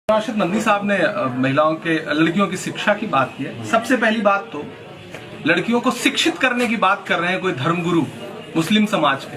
राशिद नंदी साहब ने महिलाओं के लड़कियों की शिक्षा की बात की है। सबसे पहली बात तो लड़कियों को शिक्षित करने की बात कर रहे हैं कोई धर्मगुरु मुस्लिम समाज के,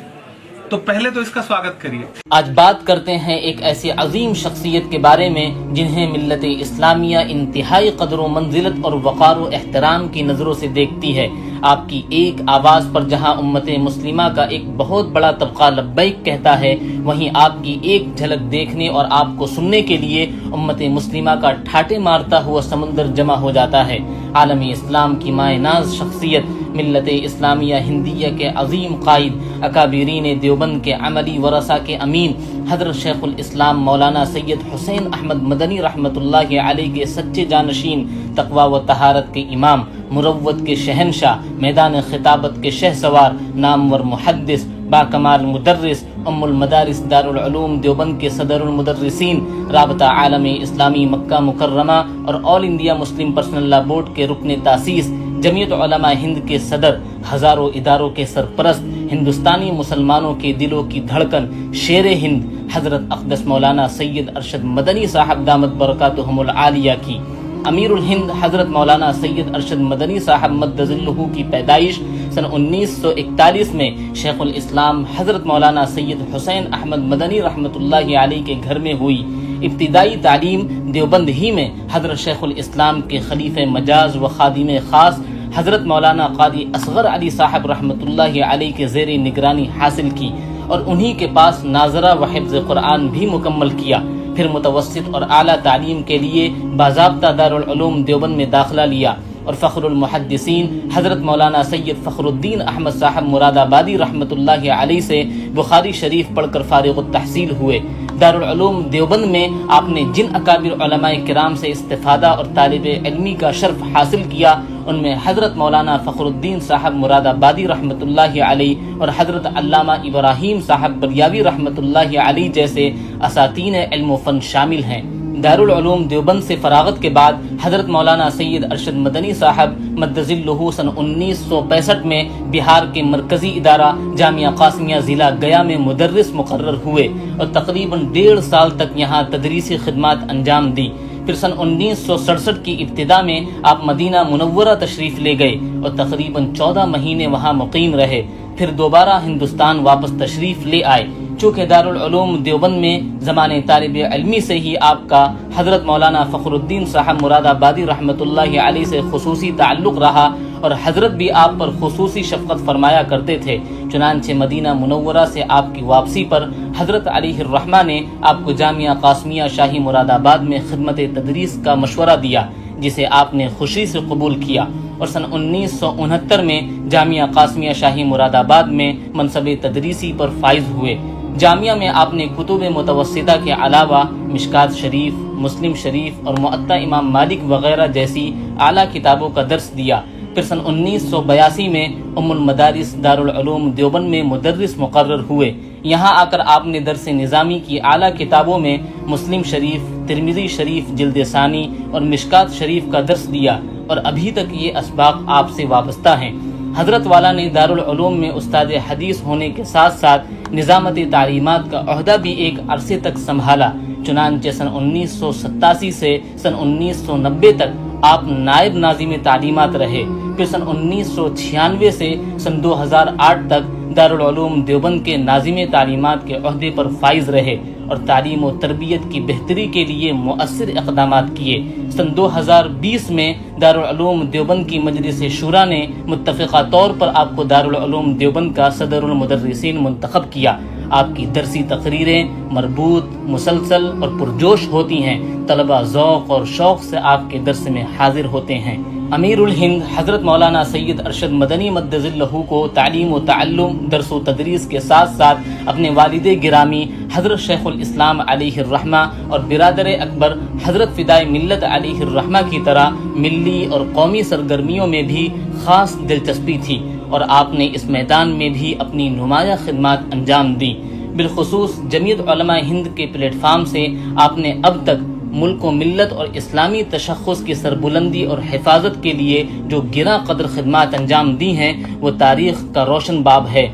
तो पहले तो इसका स्वागत करिए। आज बात करते हैं एक ऐसी अजीम शख्सियत के बारे में जिन्हें मिल्लत इस्लामिया इंतहाई कदर व मंजिलत और वक़ार व एहतराम की नज़रों से देखती है। आपकी एक आवाज़ पर जहां उम्मत मुस्लिमा का एक बहुत बड़ा तबका लब्बैक कहता है, वहीं आपकी एक झलक देखने और आपको सुनने के लिए उम्मत मुस्लिमा का ठाटे मारता हुआ समुंदर जमा हो जाता है। आलमी इस्लाम की मायनाज शख्सियत मिल्लत इस्लामिया हिंदिया के अजीम कायद अकाबिरीन देवबंद के अमली वरसा के अमीन हज़रत शेखुल इस्लाम मौलाना सैयद हुसैन अहमद मदनी रहमतुल्लाहि अलैह के सच्चे जानशीन, तकवा व तहारत के इमाम, मुरव्वत के शहनशाह, मैदान खिताबत के शहसवार, नामवर मुहद्दिस, बाकमाल मुदर्रिस, उम्मुल मदारिस दारुल उलूम देवबंद के सदरुल मुदर्रिसीन, राबता आलमी इस्लामी मक्का मुकर्रमा और all India Muslim personal law board के रुकन तासीस, जमीयत उलमा हिंद के सदर, हजारों इदारों के सरपरस्त, हिंदुस्तानी मुसलमानों के दिलों की धड़कन, शेर हिंद हजरत अक़दस मौलाना सैयद अरशद मदनी साहब दामत बरकातुहुमुल आलिया की अमीरुल हिंद हजरत मौलाना सैयद अरशद मदनी साहब मद्दज़िल्लुहु की पैदाइश सन 1941 में शेखुल इस्लाम हजरत मौलाना सैयद हुसैन अहमद मदनी रहमतुल्लाहि अलैह के घर में हुई। इब्तिदाई तालीम देवबंद ही में हजरत शेखुल इस्लाम के खलीफे मजाज व खादिम खास हजरत मौलाना कादी असगर अली साहब रहमतुल्लाहि अलैह के ज़ेर निगरानी हासिल की और उन्हीं के पास नाजरा व हिफ्ज़ कुरान भी मुकम्मल किया। फिर मुतवस्सित और आला तालीम के लिए बाज़ाब्ता दारुल उलूम देवबंद में दाखिला लिया और फ़ख्रुल मुहद्दिसीन हज़रत मौलाना सैयद फ़ख्रुद्दीन अहमद साहब मुरादाबादी रहमतुल्लाहि अलैह से बुखारी शरीफ पढ़कर फ़ारिग़ुत तहसील हुए। दारुल उलूम देवबंद में आपने जिन अकाबिर उलमाए किराम से इस्तिफ़ादा और तालिब इल्मी का शर्फ हासिल किया, उनमें हज़रत मौलाना फ़ख्रुद्दीन साहब मुरादाबादी रहमतुल्लाहि अलैह और हज़रत अल्लामा इब्राहीम साहब बरियावी रहमतुल्लाहि अलैह जैसे असातीन इल्म व फ़न शामिल हैं। दारुल उलूम देवबंद से फरागत के बाद हज़रत मौलाना सैयद अरशद मदनी साहब मद्दज़िल्लुहु सन 1965 में बिहार के मरकज़ी इदारा जामिया क़ासिमिया ज़िला गया में मुदर्रिस मुक़र्रर हुए और तकरीबन 1.5 साल तक यहाँ तदरीसी खिदमात अंजाम दी। फिर सन 1967 की इब्तिदा में आप मदीना मुनव्वरा तशरीफ़ ले गए और तकरीबन 14 महीने वहाँ मुक़ीम रहे। फिर दोबारा हिंदुस्तान वापस तशरीफ़ ले आए। चूँकि दारुल उलूम देवबंद में ज़माने तालिब इल्मी से ही आपका हज़रत मौलाना फ़ख्रुद्दीन साहब मुरादाबादी रहमतुल्लाहि अलैह से खुसूसी ताल्लुक़ रहा और हज़रत भी आप पर खुसूसी शफ़क़त फरमाया करते थे, चुनांचे मदीना मुनव्वरा से आपकी वापसी पर हज़रत अलैहिर्रहमा ने आपको जामिया क़ासिमिया शाही मुरादाबाद में खिदमत तदरीस का मशवरा दिया, जिसे आपने खुशी से कबूल किया और सन 1969 में जामिया क़ासिमिया शाही मुरादाबाद में मनसब तदरीसी पर फाइज हुए। जामिया में आपने कुतुब मुतवस्सिता के अलावा मिशकात शरीफ, मुस्लिम शरीफ और मुअत्ता इमाम मालिक वगैरह जैसी आला किताबों का दर्स दिया। फिर सन 1982 में उम्मुल मदारिस दारुल उलूम देवबंद में मुदर्रिस मुक़र्रर हुए। यहाँ आकर आपने दर्स निज़ामी की आला किताबों में मुस्लिम शरीफ, तिरमिज़ी शरीफ जिल्द सानी और मिशकात शरीफ का दर्स दिया और अभी तक ये असबाक आपसे वाबस्ता हैं। हज़रत वाला ने दारुल उलूम में उस्ताद हदीस होने के साथ साथ निज़ामत तालीमात का ओहदा भी एक अरसे तक संभाला। चुनांचे सन 1987 से सन 1990 तक आप नायब नाज़िम तालीमात रहे। फिर सन 1996 से सन 2008 तक दारुल उलूम देवबंद के नाज़िम तालीमात के ओहदे पर फाइज रहे और तालीम व तरबियत की बेहतरी के लिए मुअस्सिर इक़दामात किए। सन 2020 में दारुल उलूम देवबंद की मजलिस शूरा ने मुत्तफ़िक़ा तौर पर आपको दारुल उलूम देवबंद का सदरुल मुदर्रिसीन मुंतखब किया। आपकी दरसी तकरीरें मरबूत, मुसलसल और पुरजोश होती हैं। तलबा ज़ौक़ और शौक़ से आपके दर्स में हाजिर होते हैं। अमीरुल हिंद हज़रत मौलाना सैयद अरशद मदनी मद्दज़िल्लुहु को तालीम व तअल्लुम, दर्स व तदरीस के साथ साथ अपने वालिद गिरामी हज़रत शेखुल इस्लाम अलैहिर्रहमा और बिरादर अकबर हज़रत फ़िदाए मिल्लत अलैहिर्रहमा की तरह मिल्ली और कौमी सरगर्मियों में भी ख़ास दिलचस्पी थी और आपने इस मैदान में भी अपनी नुमाया खिदमात अंजाम दी। बिलखुसूस जमीयत उलमा हिंद के प्लेटफार्म से आपने अब तक मुल्क व मिल्लत और इस्लामी तशख़्ख़ुस की सरबुलंदी और हिफाजत के लिए जो गिरा कदर खिदमात अंजाम दी हैं, वो तारीख़ का रोशन बाब है।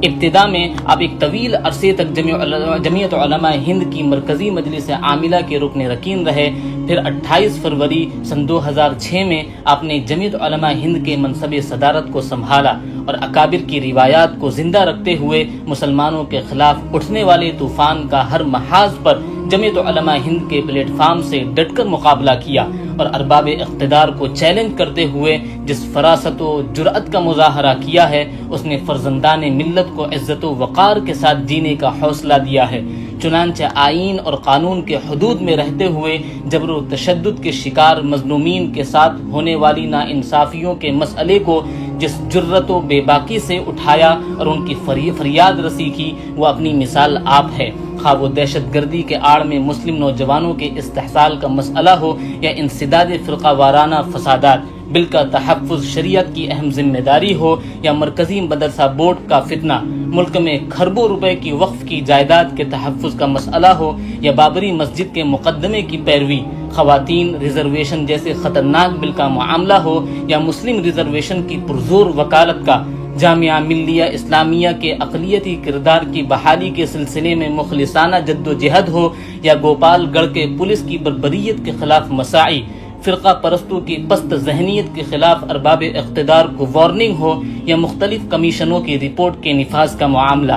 ابتدا میں آپ ایک طویل عرصے تک جمعیت علماء ہند کی مرکزی مجلس عاملہ کے رکن رکین رہے. پھر 28 فروری سن 2006 میں آپ نے جمعیت علماء ہند کے منصب صدارت کو سنبھالا اور اکابر کی روایات کو زندہ رکھتے ہوئے مسلمانوں کے خلاف اٹھنے والے طوفان کا ہر محاذ پر جمعیت علماء ہند کے پلیٹ فارم سے ڈٹ کر مقابلہ کیا اور ارباب اقتدار کو چیلنج کرتے ہوئے جس فراست و جرأت کا مظاہرہ کیا ہے اس نے فرزندان ملت کو عزت و وقار کے ساتھ جینے کا حوصلہ دیا ہے. چنانچہ آئین اور قانون کے حدود میں رہتے ہوئے جبر و تشدد کے شکار مظلومین کے ساتھ ہونے والی ناانصافیوں کے مسئلے کو جس جرت و بے باکی سے اٹھایا اور ان کی فریاد رسی کی وہ اپنی مثال آپ ہے. خواہ وہ دہشت گردی کے آڑ میں مسلم نوجوانوں کے استحصال کا مسئلہ ہو یا انسداد فرقہ وارانہ فسادات، بل کا تحفظ شریعت کی اہم ذمہ داری ہو یا مرکزی مدرسہ بورڈ کا فتنہ، ملک میں کھربوں روپے کی وقف کی جائیداد کے تحفظ کا مسئلہ ہو یا بابری مسجد کے مقدمے کی پیروی، خواتین ریزرویشن جیسے خطرناک بل کا معاملہ ہو یا مسلم ریزرویشن کی پرزور وکالت کا، جامعہ ملیہ اسلامیہ کے اقلیتی کردار کی بحالی کے سلسلے میں مخلصانہ جد و جہد ہو یا گوپال گڑھ کے پولیس کی بربریت کے خلاف مساعی، فرقہ پرستوں کی پست ذہنیت کے خلاف ارباب اقتدار کو وارننگ ہو یا مختلف کمیشنوں کی رپورٹ کے نفاذ کا معاملہ،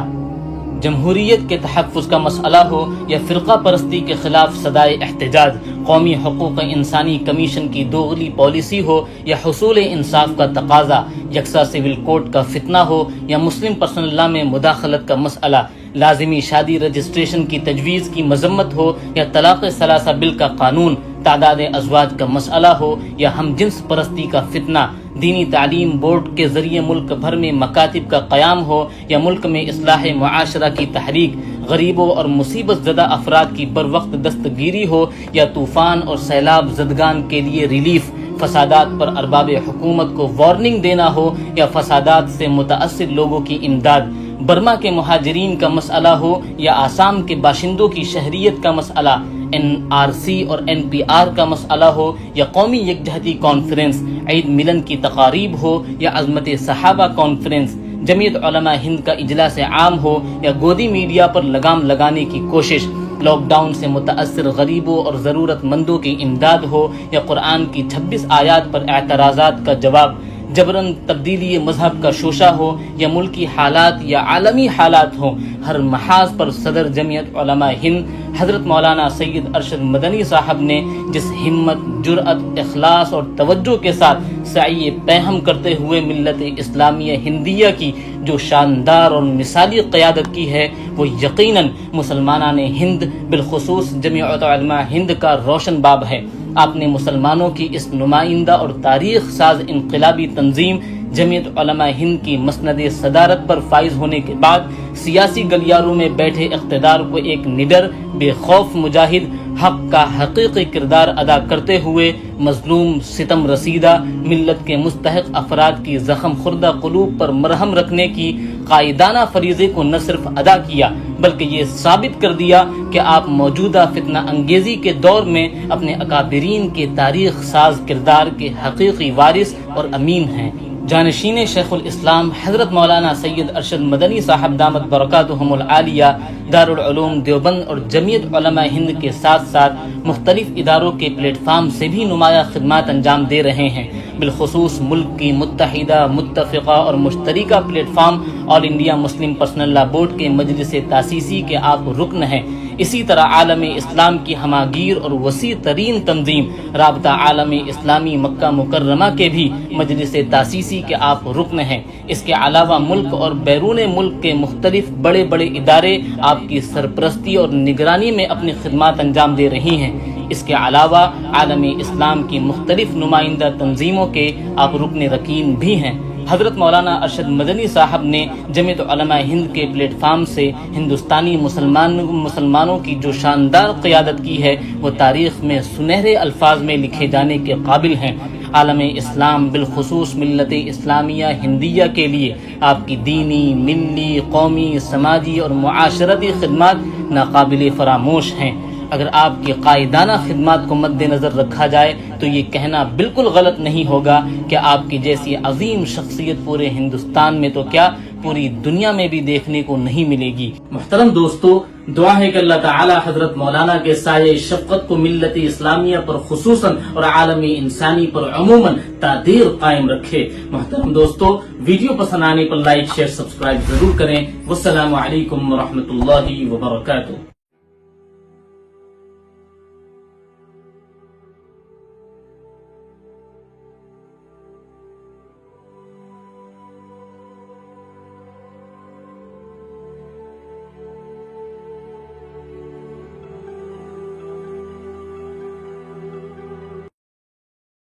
جمہوریت کے تحفظ کا مسئلہ ہو یا فرقہ پرستی کے خلاف صدائے احتجاج، قومی حقوق انسانی کمیشن کی دوغلی پالیسی ہو یا حصول انصاف کا تقاضا، یکساں سول کوڈ کا فتنہ ہو یا مسلم پرسنل لا میں مداخلت کا مسئلہ، لازمی شادی رجسٹریشن کی تجویز کی مذمت ہو یا طلاق ثلاثہ بل کا قانون، تعداد ازواج کا مسئلہ ہو یا ہم جنس پرستی کا فتنہ، دینی تعلیم بورڈ کے ذریعے ملک بھر میں مکاتب کا قیام ہو یا ملک میں اصلاح معاشرہ کی تحریک، غریبوں اور مصیبت زدہ افراد کی بر وقت دستگیری ہو یا طوفان اور سیلاب زدگان کے لیے ریلیف، فسادات پر ارباب حکومت کو وارننگ دینا ہو یا فسادات سے متاثر لوگوں کی امداد، برما کے مہاجرین کا مسئلہ ہو یا آسام کے باشندوں کی شہریت کا مسئلہ، NRC اور NPR کا مسئلہ ہو یا قومی یکجہتی کانفرنس، عید ملن کی تقاریب ہو یا عظمت صحابہ کانفرنس، جمعیت علماء ہند کا اجلاس عام ہو یا گودی میڈیا پر لگام لگانے کی کوشش، لاک ڈاؤن سے متاثر غریبوں اور ضرورت مندوں کی امداد ہو یا قرآن کی 26 آیات پر اعتراضات کا جواب، جبرن تبدیلی مذہب کا شوشہ ہو یا ملکی حالات یا عالمی حالات ہوں، ہر محاذ پر صدر جمعیت علماء ہند حضرت مولانا سید ارشد مدنی صاحب نے جس ہمت، جرأت، اخلاص اور توجہ کے ساتھ سعی پیہم کرتے ہوئے ملت اسلامیہ ہندیہ کی جو شاندار اور مثالی قیادت کی ہے وہ یقیناً مسلمانان ہند بالخصوص جمعیت علماء ہند کا روشن باب ہے. آپ نے مسلمانوں کی اس نمائندہ اور تاریخ ساز انقلابی تنظیم جمعیت علماء ہند کی مسند صدارت پر فائز ہونے کے بعد سیاسی گلیاروں میں بیٹھے اقتدار کو ایک نڈر، بے خوف مجاہد، حق کا حقیقی کردار ادا کرتے ہوئے مظلوم، ستم رسیدہ ملت کے مستحق افراد کی زخم خوردہ قلوب پر مرہم رکھنے کی قائدانہ فریضے کو نہ صرف ادا کیا بلکہ یہ ثابت کر دیا کہ آپ موجودہ فتنہ انگیزی کے دور میں اپنے اکابرین کے تاریخ ساز کردار کے حقیقی وارث اور امین ہیں. جانشین شیخ الاسلام حضرت مولانا سید ارشد مدنی صاحب دامت برکاتہم العالیہ دارالعلوم دیوبند اور جمعیت علماء ہند کے ساتھ ساتھ مختلف اداروں کے پلیٹ فارم سے بھی نمایاں خدمات انجام دے رہے ہیں. بالخصوص ملک کی متحدہ، متفقہ اور مشترکہ پلیٹ فارم آل انڈیا مسلم پرسنل لا بورڈ کے مجلس تاسیسی کے آپ رکن ہیں. اسی طرح عالم اسلام کی ہماگیر اور وسیع ترین تنظیم رابطہ عالم اسلامی مکہ مکرمہ کے بھی مجلس تاسیسی کے آپ رکن ہیں. اس کے علاوہ ملک اور بیرون ملک کے مختلف بڑے بڑے ادارے آپ کی سرپرستی اور نگرانی میں اپنی خدمات انجام دے رہی ہیں. اس کے علاوہ عالم اسلام کی مختلف نمائندہ تنظیموں کے آپ رکن رکین بھی ہیں. حضرت مولانا ارشد مدنی صاحب نے جمعیت علماء ہند کے پلیٹ فارم سے ہندوستانی مسلمانوں کی جو شاندار قیادت کی ہے وہ تاریخ میں سنہرے الفاظ میں لکھے جانے کے قابل ہیں. عالم اسلام بالخصوص ملت اسلامیہ ہندیہ کے لیے آپ کی دینی، ملی، قومی، سماجی اور معاشرتی خدمات ناقابل فراموش ہیں. اگر آپ کی قائدانہ خدمات کو مد نظر رکھا جائے تو یہ کہنا بالکل غلط نہیں ہوگا کہ آپ کی جیسی عظیم شخصیت پورے ہندوستان میں تو کیا پوری دنیا میں بھی دیکھنے کو نہیں ملے گی۔ محترم دوستو، دعا ہے کہ اللہ تعالی حضرت مولانا کے سایہ شفقت کو ملت اسلامیہ پر خصوصاً اور عالم انسانی پر عموماً تادیر قائم رکھے۔ محترم دوستو، ویڈیو پسند آنے پر لائک، شیئر، سبسکرائب ضرور کریں۔ والسلام علیکم ورحمۃ اللہ وبرکاتہ۔